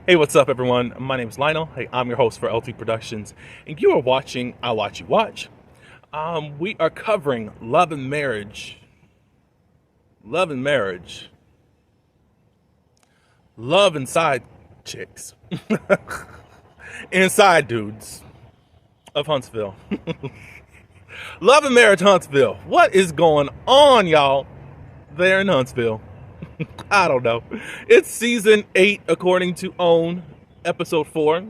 Hey, what's up, everyone? My name is Lionel. Hey, I'm your host for LT Productions, and you are watching I Watch You Watch. We are covering love and marriage, love inside chicks, inside dudes of Huntsville. Love and marriage, Huntsville. What is going on, y'all? There in Huntsville. I don't know. It's season 8, according to OWN, episode 4.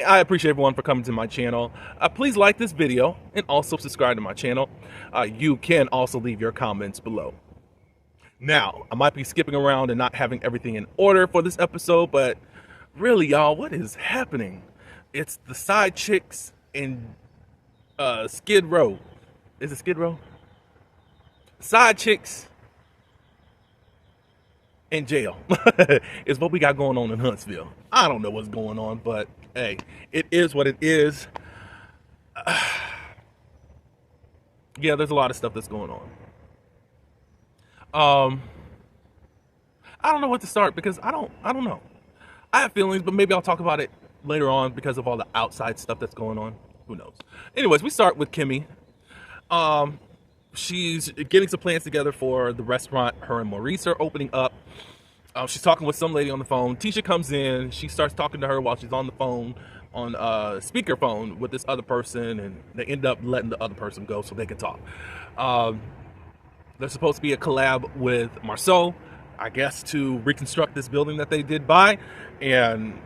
I appreciate everyone for coming to my channel. Please like this video and also subscribe to my channel. You can also leave your comments below. Now, I might be skipping around and not having everything in order for this episode, but really, y'all, what is happening? It's the side chicks in Skid Row. Is it Skid Row? Side chicks in jail is what we got going on in Huntsville. I don't know what's going on, but hey, it is what it is. Yeah, there's a lot of stuff that's going on. I don't know what to start because I don't know. I have feelings, but maybe I'll talk about it later on because of all the outside stuff that's going on. Who knows? Anyways, we start with Kimmy. She's getting some plans together for the restaurant her and Maurice are opening up. She's talking with some lady on the phone. Tisha comes in. She starts talking to her while she's on the phone, on speakerphone with this other person, and they end up letting the other person go so they can talk. There's supposed to be a collab with Marceau, I guess, to reconstruct this building that they did buy. And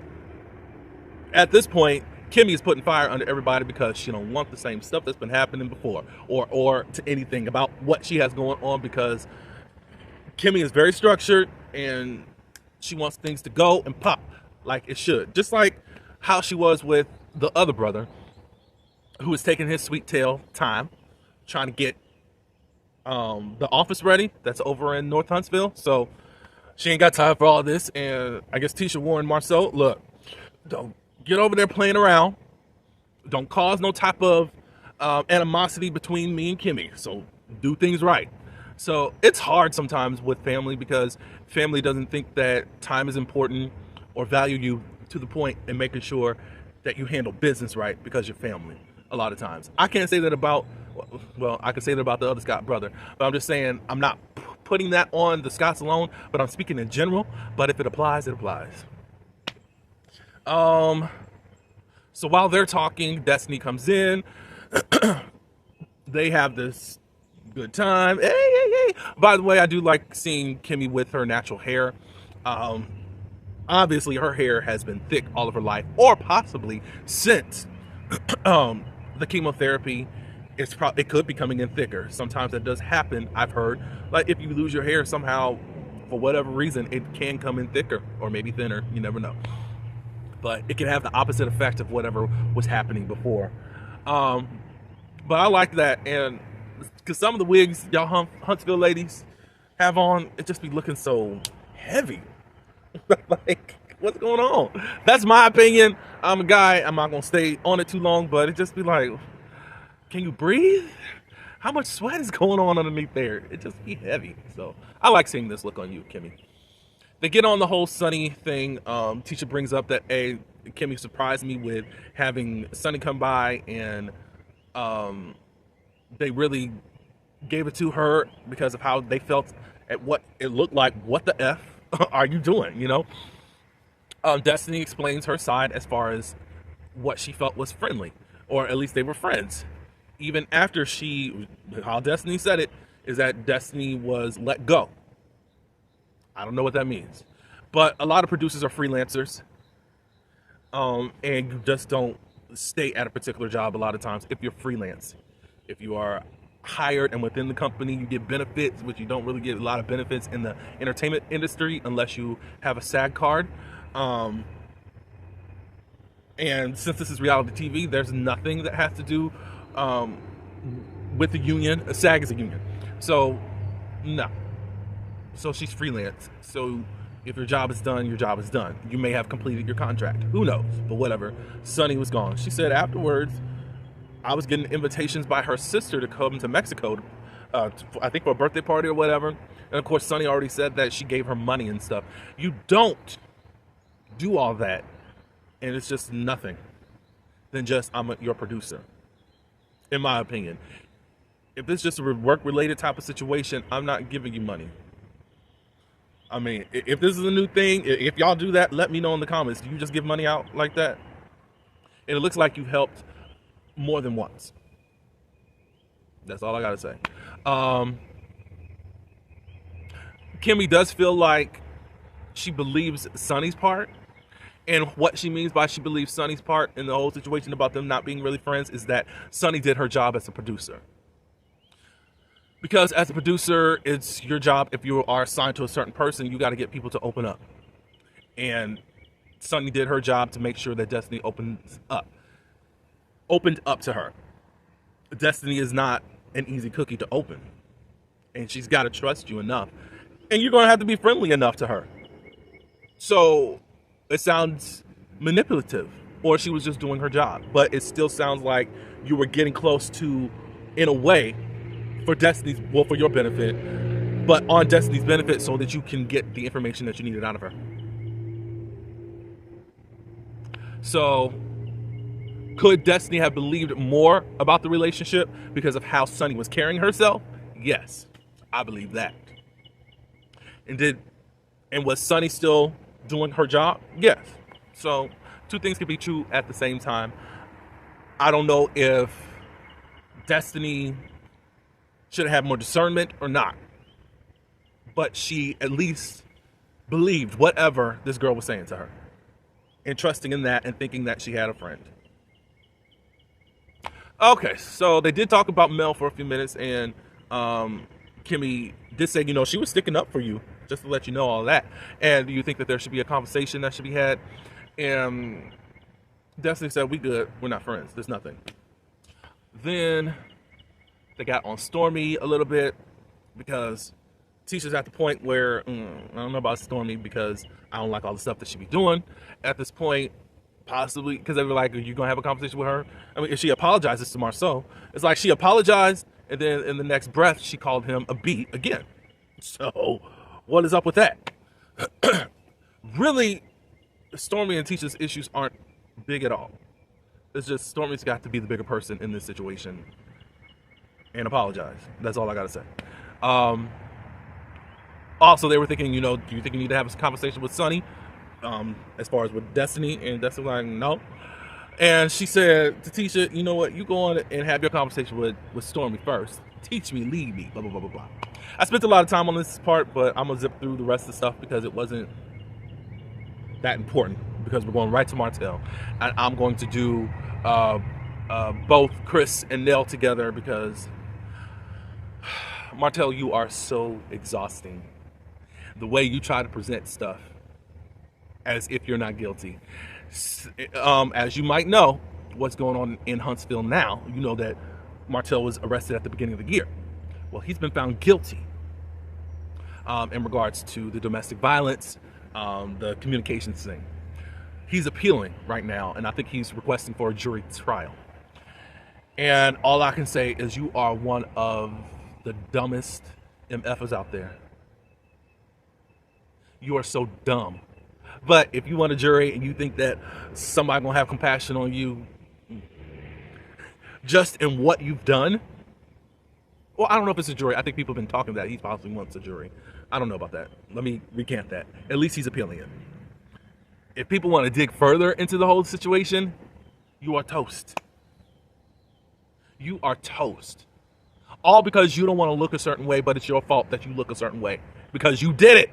at this point, Kimmy is putting fire under everybody because she don't want the same stuff that's been happening before or to anything about what she has going on, because Kimmy is very structured and she wants things to go and pop like it should. Just like how she was with the other brother who was taking his sweet tail time trying to get the office ready that's over in North Huntsville. So she ain't got time for all this. And I guess Tisha warned Marceau, look, don't get over there playing around. Don't cause no type of animosity between me and Kimmy. So do things right. So it's hard sometimes with family because family doesn't think that time is important or value you to the point in making sure that you handle business right because you're family a lot of times. I can't say that about, well, I can say that about the other Scott brother, but I'm just saying I'm not putting that on the Scotts alone, but I'm speaking in general. But if it applies, it applies. So while they're talking, Destiny comes in. They have this good time. Hey. By the way, I do like seeing Kimmy with her natural hair. Obviously, her hair has been thick all of her life, or possibly since the chemotherapy. It could be coming in thicker. Sometimes that does happen. I've heard, like, if you lose your hair somehow, for whatever reason, it can come in thicker or maybe thinner. You never know. But it can have the opposite effect of whatever was happening before. But I like that, and because some of the wigs y'all Huntsville ladies have on, it just be looking so heavy. Like, what's going on? That's my opinion. I'm a guy. I'm not gonna stay on it too long, but it just be like, can you breathe? How much sweat is going on underneath there? It just be heavy. So I like seeing this look on you, Kimmy. They get on the whole Sunny thing. Tisha brings up that Kimmy surprised me with having Sunny come by, and they really gave it to her because of how they felt at what it looked like. What the F are you doing? You know? Destiny explains her side as far as what she felt was friendly, or at least they were friends. Even after how Destiny said it, is that Destiny was let go. I don't know what that means, but a lot of producers are freelancers, and you just don't stay at a particular job a lot of times if you're freelance. If you are hired and within the company, you get benefits, which you don't really get a lot of benefits in the entertainment industry unless you have a SAG card. And since this is reality TV, there's nothing that has to do with the union. A SAG is a union, so no. So she's freelance. So if your job is done, your job is done. You may have completed your contract. Who knows? But whatever. Sunny was gone. She said afterwards, I was getting invitations by her sister to come to Mexico, I think for a birthday party or whatever. And of course, Sunny already said that she gave her money and stuff. You don't do all that, and it's just nothing than just your producer, in my opinion. If it's just a work-related type of situation, I'm not giving you money. I mean, if this is a new thing, if y'all do that, let me know in the comments. Do you just give money out like that? And it looks like you've helped more than once. That's all I gotta say. Kimmy does feel like she believes Sonny's part. And what she means by she believes Sonny's part in the whole situation about them not being really friends is that Sonny did her job as a producer. Because as a producer, it's your job, if you are assigned to a certain person, you got to get people to open up. And Sonny did her job to make sure that Destiny opened up to her. Destiny is not an easy cookie to open. And she's got to trust you enough. And you're going to have to be friendly enough to her. So it sounds manipulative, or she was just doing her job. But it still sounds like you were getting close to, in a way, for your benefit, but on Destiny's benefit so that you can get the information that you needed out of her. So, could Destiny have believed more about the relationship because of how Sonny was carrying herself? Yes, I believe that. And was Sonny still doing her job? Yes. So, two things can be true at the same time. I don't know if Destiny should have had more discernment or not. But she at least believed whatever this girl was saying to her. And trusting in that and thinking that she had a friend. Okay, so they did talk about Mel for a few minutes. And Kimmy did say, she was sticking up for you. Just to let you know all that. And do you think that there should be a conversation that should be had? And Destiny said, we good. We're not friends. There's nothing. Then they got on Stormy a little bit because Tisha's at the point where I don't know about Stormy because I don't like all the stuff that she be doing at this point, possibly because they were like, are you gonna have a conversation with her? I mean, if she apologizes to Marceau, it's like she apologized and then in the next breath she called him a B again. So what is up with that? Really, Stormy and Tisha's issues aren't big at all. It's just Stormy's got to be the bigger person in this situation and apologize. That's all I gotta say. Also, they were thinking, do you think you need to have a conversation with Sonny as far as with Destiny? And Destiny was like, no. And she said to Tisha, you know what? You go on and have your conversation with Stormy first. Teach me, lead me, blah, blah, blah, blah, blah. I spent a lot of time on this part, but I'm going to zip through the rest of the stuff because it wasn't that important because we're going right to Martell. And I'm going to do both Chris and Nell together because Martell, you are so exhausting. The way you try to present stuff as if you're not guilty. As you might know, what's going on in Huntsville now, you know that Martell was arrested at the beginning of the year. Well, he's been found guilty in regards to the domestic violence, the communications thing. He's appealing right now, and I think he's requesting for a jury trial. And all I can say is you are one of the dumbest MFers out there. You are so dumb. But if you want a jury and you think that somebody gonna have compassion on you just in what you've done, well, I don't know if it's a jury. I think people have been talking that he possibly wants a jury. I don't know about that. Let me recant that. At least he's appealing it. If people want to dig further into the whole situation, you are toast. You are toast. All because you don't want to look a certain way, but it's your fault that you look a certain way. Because you did it.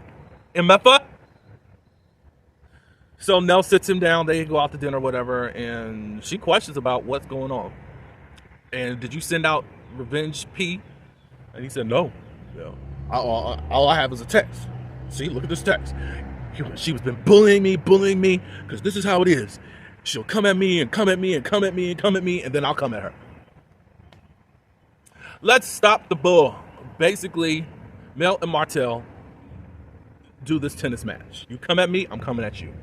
MFA? So Nell sits him down, they go out to dinner or whatever, and she questions about what's going on. And did you send out Revenge P? And he said, no. All I have is a text. See, look at this text. She's been bullying me, because this is how it is. She'll come at me and come at me and come at me and come at me, and then I'll come at her. Let's stop the bull. Basically, Mel and Martell do this tennis match. You come at me, I'm coming at you.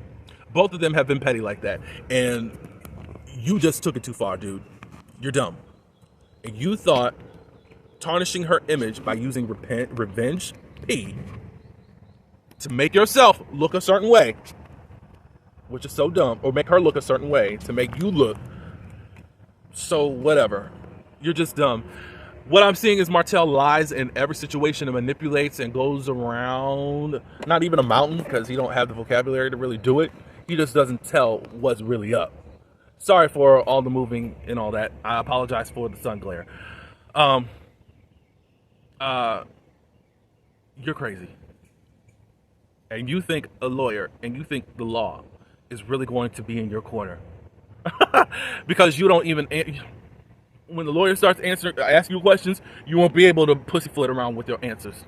Both of them have been petty like that. And you just took it too far, dude. You're dumb. And you thought tarnishing her image by using Revenge P to make yourself look a certain way which is so dumb, or make her look a certain way to make you look so whatever. You're just dumb. What I'm seeing is Martell lies in every situation and manipulates and goes around, not even a mountain, because he don't have the vocabulary to really do it. He just doesn't tell what's really up. Sorry for all the moving and all that. I apologize for the sun glare. You're crazy. And you think a lawyer and you think the law is really going to be in your corner. Because you don't even, when the lawyer starts asking you questions, you won't be able to pussyfoot around with your answers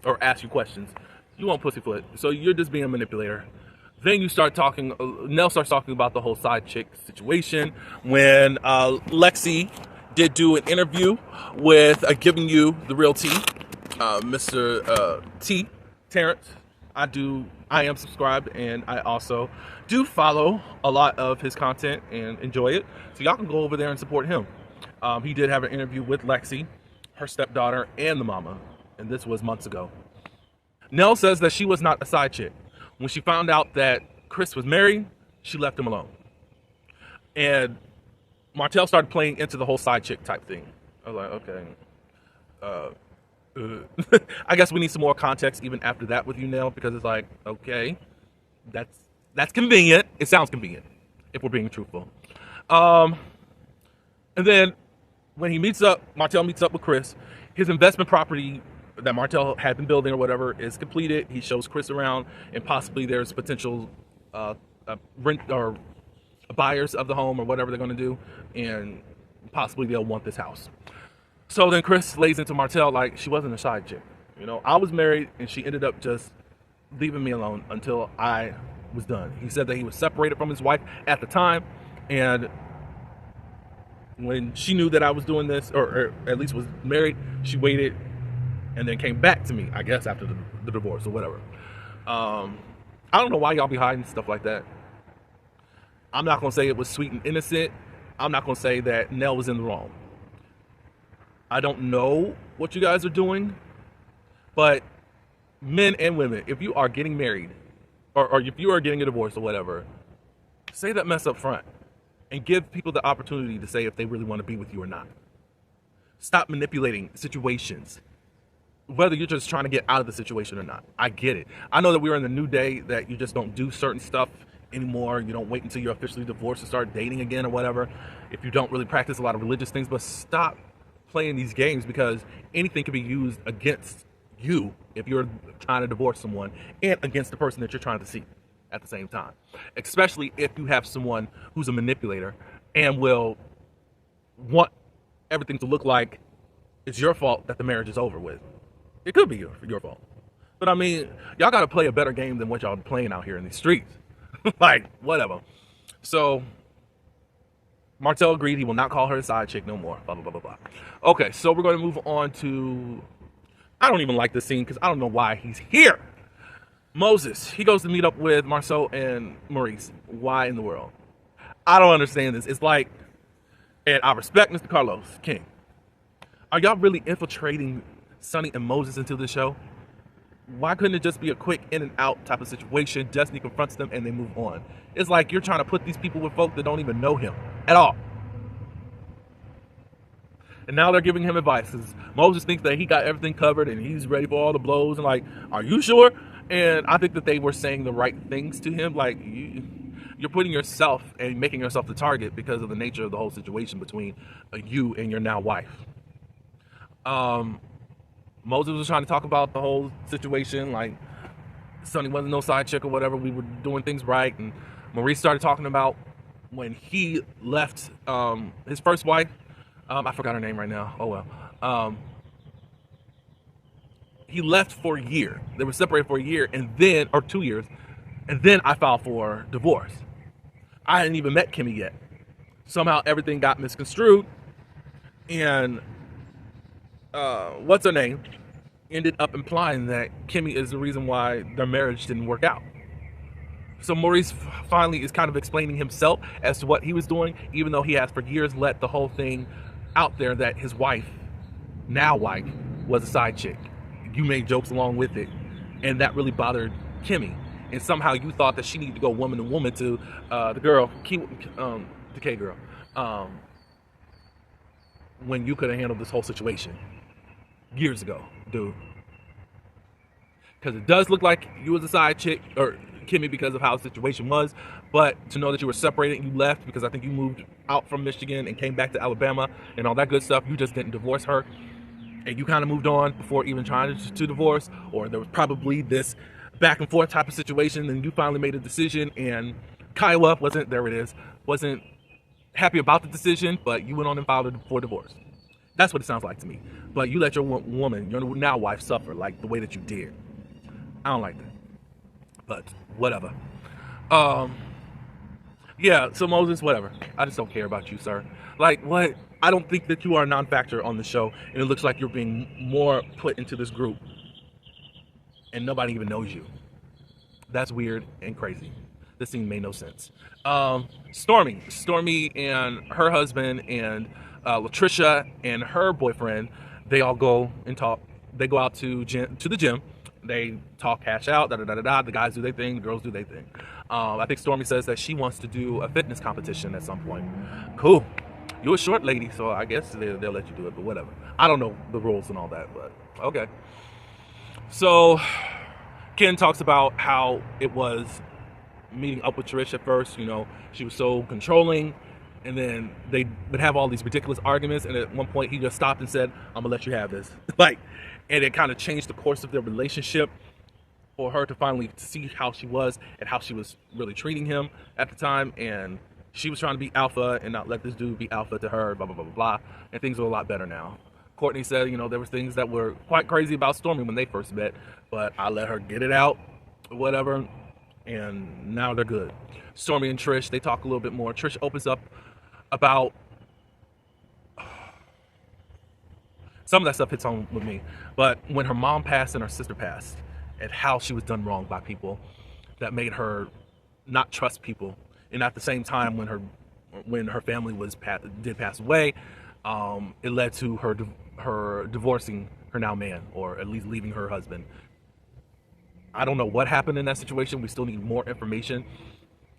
or ask you questions. You won't pussyfoot. So you're just being a manipulator. Then you start talking, Nell starts talking about the whole side chick situation when Lexi did do an interview with Giving You the Real Tea, Mr. T, Terrence. I am subscribed, and I also do follow a lot of his content and enjoy it. So y'all can go over there and support him. He did have an interview with Lexi, her stepdaughter, and the mama, and this was months ago. Nell says that she was not a side chick. When she found out that Chris was married, she left him alone. And Martell started playing into the whole side chick type thing. I was like, okay. I guess we need some more context even after that with you, Nell, because it's like, okay, that's convenient. It sounds convenient, if we're being truthful. And then when Martell meets up with Chris, his investment property that Martell had been building or whatever is completed. He shows Chris around, and possibly there's potential rent or buyers of the home or whatever they're going to do, and possibly they'll want this house. So then Chris lays into Martell like she wasn't a side chick. You know, I was married and she ended up just leaving me alone until I was done. He said that he was separated from his wife at the time, and when she knew that I was doing this, or at least was married, she waited and then came back to me, I guess, after the divorce or whatever. I don't know why y'all be hiding stuff like that. I'm not going to say it was sweet and innocent. I'm not going to say that Nell was in the wrong. I don't know what you guys are doing, but men and women, if you are getting married, or if you are getting a divorce or whatever, say that mess up front and give people the opportunity to say if they really want to be with you or not. Stop manipulating situations, whether you're just trying to get out of the situation or not. I get it. I know that we're in the new day that you just don't do certain stuff anymore. You don't wait until you're officially divorced to start dating again or whatever, if you don't really practice a lot of religious things. But stop playing these games, because anything can be used against you if you're trying to divorce someone and against the person that you're trying to see at the same time. Especially if you have someone who's a manipulator and will want everything to look like it's your fault that the marriage is over with. It could be your fault. But I mean, y'all got to play a better game than what y'all playing out here in these streets. Like, whatever. So, Martell agreed he will not call her a side chick no more. Blah, blah, blah, blah, blah. Okay, so we're going to move on to... I don't even like this scene because I don't know why he's here. Moses, he goes to meet up with Marceau and Maurice. Why in the world? I don't understand this. It's like, and I respect Mr. CarlosKing. Are y'all really infiltrating Sonny and Moses into the show? Why couldn't it just be a quick in and out type of situation? Destiny confronts them and they move on. It's like you're trying to put these people with folk that don't even know him at all. And now they're giving him advice because Moses thinks that he got everything covered and he's ready for all the blows. And like, are you sure? And I think that they were saying the right things to him. Like, you're putting yourself and making yourself the target because of the nature of the whole situation between you and your now wife. Moses was trying to talk about the whole situation, like Sonny wasn't no side chick or whatever. We were doing things right. And Maurice started talking about when he left his first wife. I forgot her name right now. Oh, well. He left for a year. They were separated for a year and then, or 2 years. And then I filed for divorce. I hadn't even met Kimmy yet. Somehow everything got misconstrued. And what's her name ended up implying that Kimmy is the reason why their marriage didn't work out. So Maurice finally is kind of explaining himself as to what he was doing, even though he has for years let the whole thing out there that his wife, now was a side chick. You made jokes along with it, and that really bothered Kimmy. and somehow you thought that she needed to go woman to woman to the girl, the K girl, when you could have handled this whole situation years ago, dude. Because it does look like you was a side chick, or Kimmy, because of how the situation was, but to know that you were separated and you left because I think you moved out from Michigan and came back to Alabama and all that good stuff, you just didn't divorce her, and you kind of moved on before even trying to divorce, or there was probably this back and forth type of situation, and you finally made a decision, and Kyla wasn't happy about the decision, but you went on and filed for divorce. That's what it sounds like to me. But you let your woman, your now wife, suffer like the way that you did. I don't like that, but whatever. Yeah, so Moses, whatever. I just don't care about you, sir. Like, what? I don't think that you are a non-factor on the show, and it looks like you're being more put into this group, and nobody even knows you. That's weird and crazy. This scene made no sense. Stormy and her husband and Latricia and her boyfriend, they all go and talk. They go out to the gym. They talk cash out, da-da-da-da-da. The guys do their thing, the girls do their thing. I think Stormy says that she wants to do a fitness competition at some point. Cool. You're a short lady, so I guess they'll let you do it, but whatever. I don't know the rules and all that, but okay. So Ken talks about how it was meeting up with Trish at first. You know, she was so controlling, and then they would have all these ridiculous arguments, and at one point he just stopped and said, I'm gonna let you have this. And it kind of changed the course of their relationship for her to finally see how she was and how she was really treating him at the time. And she was trying to be alpha and not let this dude be alpha to her, blah, blah, blah, blah, blah. And things are a lot better now. Courtney said, you know, there were things that were quite crazy about Stormy when they first met, but I let her get it out, whatever, and now they're good. Stormy and Trish, they talk a little bit more. Trish opens up about some of that stuff hits home with me, but when her mom passed and her sister passed, and how she was done wrong by people that made her not trust people, and at the same time when her family did pass away, it led to her divorcing her now man, or at least leaving her husband. I don't know what happened in that situation. We still need more information,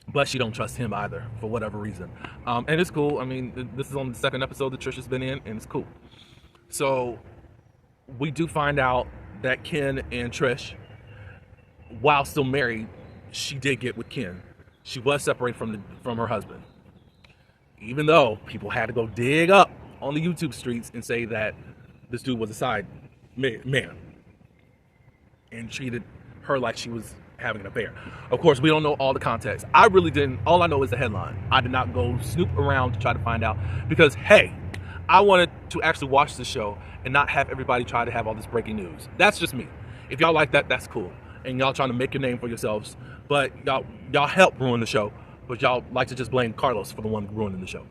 but she don't trust him either for whatever reason. And it's cool. I mean, this is on the second episode that Trish has been in, and it's cool. So we do find out that Ken and Trish, while still married, she did get with Ken. She was separated from her husband, even though people had to go dig up on the YouTube streets and say that this dude was a side man and treated her like she was having an affair. Of course, we don't know all the context. I really didn't. All I know is the headline. I did not go snoop around to try to find out, because hey, I wanted to actually watch the show and not have everybody try to have all this breaking news. That's just me. If y'all like that, that's cool. And y'all trying to make your name for yourselves, but y'all help ruin the show, but y'all like to just blame Carlos for the one ruining the show.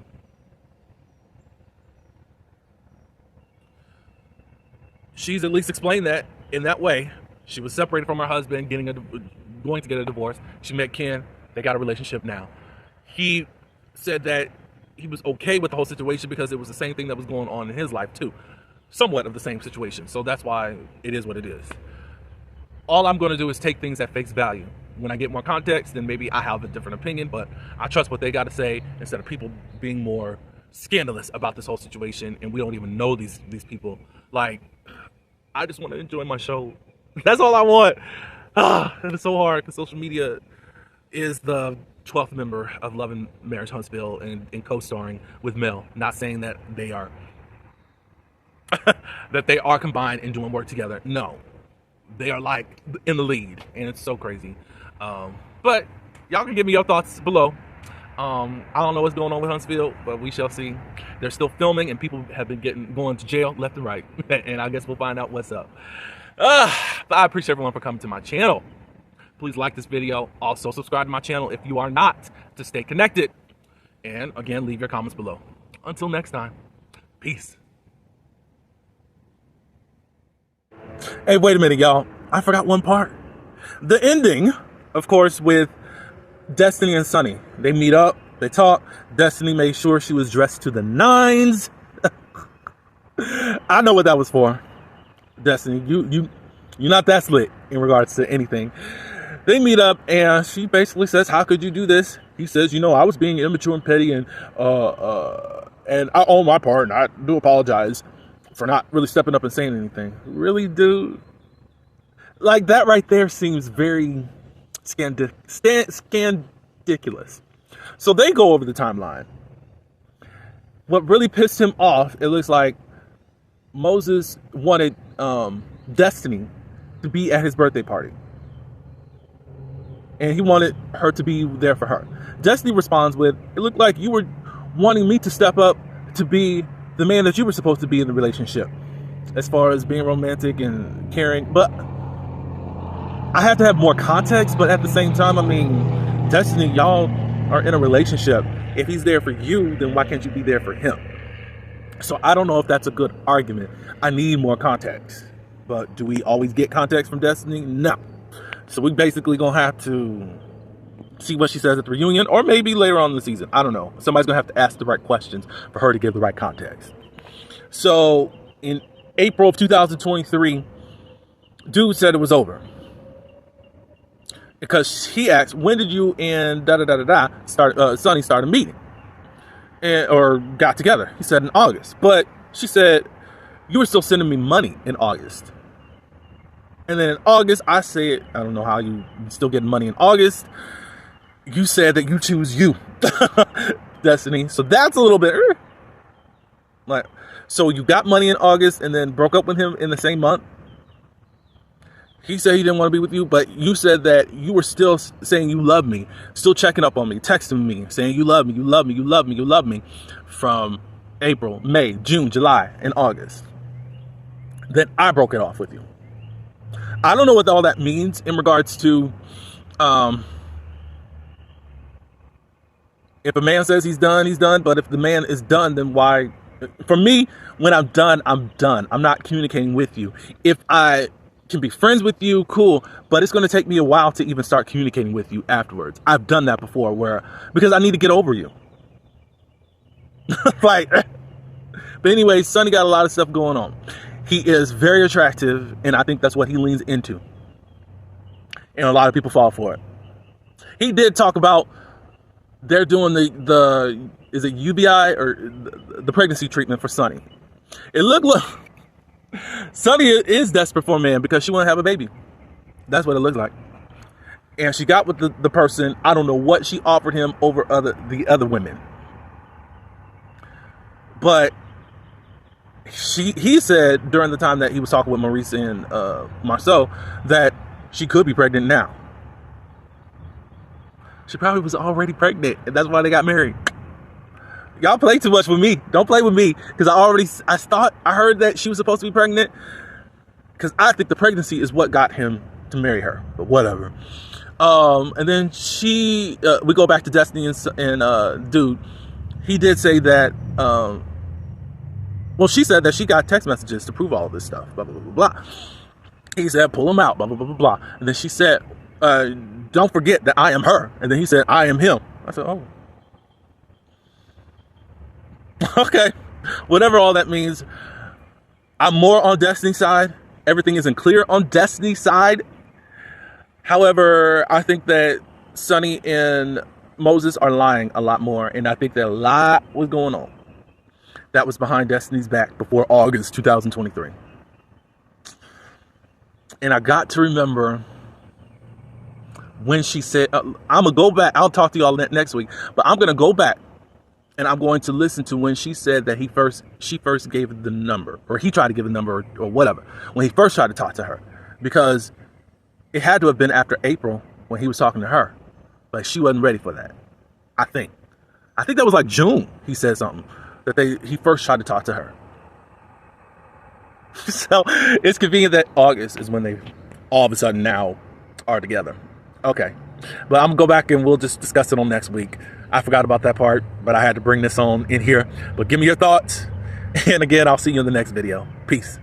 She's at least explained that in that way. She was separated from her husband, going to get a divorce. She met Ken. They got a relationship now. He said that he was okay with the whole situation because it was the same thing that was going on in his life too. Somewhat of the same situation. So that's why it is what it is. All I'm going to do is take things at face value. When I get more context, then maybe I have a different opinion, but I trust what they got to say instead of people being more scandalous about this whole situation, and we don't even know these people. Like, I just want to enjoy my show. That's all I want. And it's so hard because social media is the 12th member of Love and Marriage Huntsville and co-starring with Mel. Not saying that they are that they are combined and doing work together. No, they are like in the lead, and it's so crazy. But y'all can give me your thoughts below. I don't know what's going on with Huntsville, but we shall see. They're still filming, and people have been going to jail left and right, and I guess we'll find out what's up. But I appreciate everyone for coming to my channel. Please like this video. Also subscribe to my channel if you are not, to stay connected. And again, leave your comments below. Until next time, peace. Hey, wait a minute, y'all. I forgot one part. The ending, of course, with Destiny and Sunny. They meet up, they talk. Destiny made sure she was dressed to the nines. I know what that was for. Destiny, you're not that slick in regards to anything. They meet up, and she basically says, "How could you do this?" He says, "You know, I was being immature and petty, and I own my part, and I do apologize for not really stepping up and saying anything." Really, dude? Like, that right there seems very scandiculous. So they go over the timeline. What really pissed him off, it looks like Moses wanted Destiny to be at his birthday party. And he wanted her to be there for her. Destiny responds with, "It looked like you were wanting me to step up to be the man that you were supposed to be in the relationship, as far as being romantic and caring." But I have to have more context. But at the same time, I mean, Destiny, y'all are in a relationship. If he's there for you, then why can't you be there for him? So I don't know if that's a good argument. I need more context. But do we always get context from Destiny? No. So we basically gonna have to see what she says at the reunion, or maybe later on in the season. I don't know. Somebody's gonna have to ask the right questions for her to give the right context. So in April of 2023, dude said it was over. Because he asked, "When did you and Sonny started meeting? Or got together?" He said in August. But she said, "You were still sending me money in August." And then in August, I said, "I don't know how you still getting money in August. You said that you choose you." Destiny. So that's a little bit like, so you got money in August and then broke up with him in the same month. He said he didn't want to be with you, but you said that you were still saying you love me, still checking up on me, texting me, saying you love me, you love me, you love me, you love me, from April, May, June, July, and August. Then I broke it off with you. I don't know what all that means in regards to if a man says he's done, he's done. But if the man is done, then why? For me, when I'm done, I'm done. I'm not communicating with you. If I can be friends with you, cool, but it's going to take me a while to even start communicating with you afterwards. I've done that before because I need to get over you. Like, but anyway, Sonny got a lot of stuff going on. He is very attractive, and I think that's what he leans into. And a lot of people fall for it. He did talk about they're doing the is it UBI or the pregnancy treatment for Sonny. It looked Sonny is desperate for a man because she want to have a baby. That's what it looks like. And she got with the person. I don't know what she offered him over the other women. But he said during the time that he was talking with Maurice and Marceau that she could be pregnant now. She probably was already pregnant, and that's why they got married. Y'all play too much with me. Don't play with me, because I heard that she was supposed to be pregnant, because I think the pregnancy is what got him to marry her. But whatever. And then we go back to Destiny and dude. He did say that. Well, she said that she got text messages to prove all this stuff. Blah blah blah blah blah. He said, "Pull them out." Blah blah blah blah blah. And then she said, "Don't forget that I am her." And then he said, "I am him." I said, "Oh." Okay, whatever all that means. I'm more on Destiny's side. Everything isn't clear on Destiny's side. However, I think that Sonny and Moses are lying a lot more, and I think that a lot was going on that was behind Destiny's back before August 2023. And I got to remember when she said, I'm gonna go back. I'll talk to y'all next week, but I'm gonna go back and I'm going to listen to when she said that she first gave the number, or he tried to give a number, or whatever, when he first tried to talk to her, because it had to have been after April when he was talking to her, but she wasn't ready for that. I think that was like June. He said something that he first tried to talk to her. So it's convenient that August is when they all of a sudden now are together. Okay, but I'm gonna go back and we'll just discuss it on next week. I forgot about that part, but I had to bring this on in here. But give me your thoughts. And again, I'll see you in the next video. Peace.